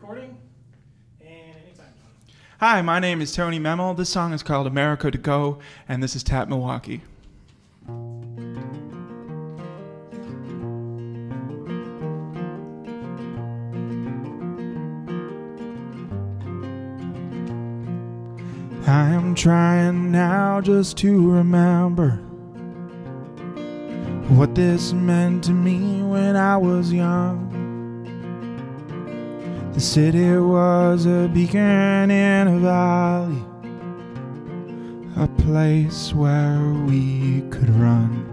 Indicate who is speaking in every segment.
Speaker 1: recording, and anytime.
Speaker 2: Hi, my name is Tony Memmel. This song is called America to Go, and this is Tap Milwaukee. I am trying now just to remember what this meant to me when I was young. The city was a beacon in a valley, a place where we could run.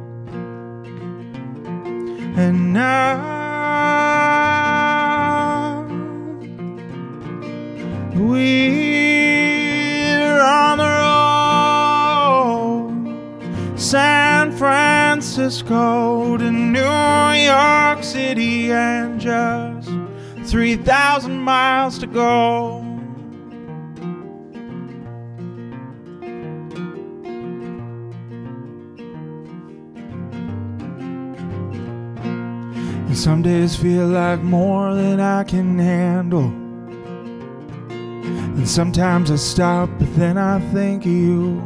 Speaker 2: And now we're on the road, San Francisco to New York City, and just 3,000 miles to go. And some days feel like more than I can handle, and sometimes I stop, but then I think of you.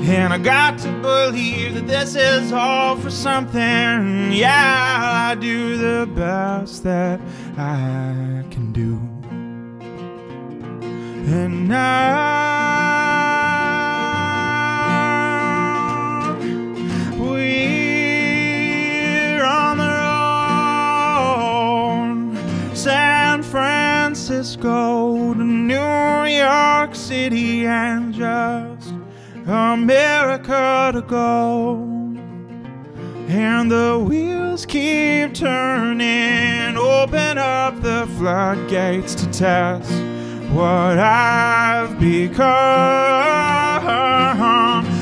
Speaker 2: And I got to believe that this is all for something. Yeah, I do the best that I can do. And now we're on the road, San Francisco to New York City, and just America to go. And the wheels keep turning, open up the floodgates to test what I've become.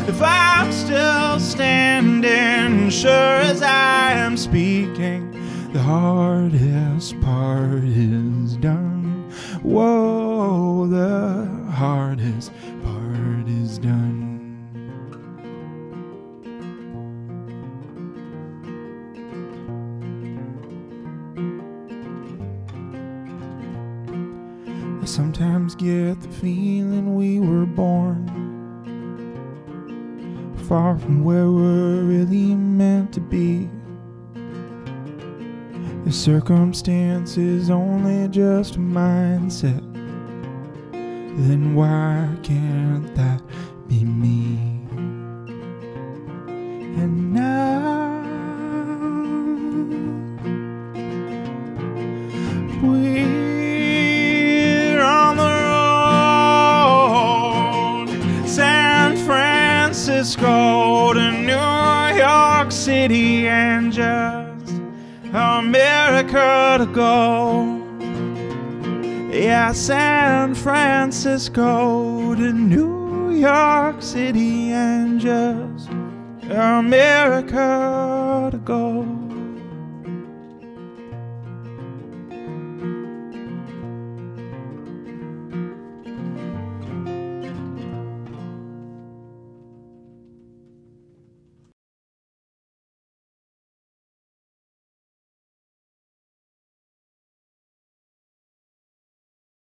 Speaker 2: If I'm still standing, sure as I am speaking, the hardest part is done. Whoa, the hardest part is done. I sometimes get the feeling we were born far from where we're really meant to be. If circumstance is only just a mindset, then why can't that be me? And now we're on the road, San Francisco to New York City, and just America to go. Yeah, San Francisco to New York City, and just America to go.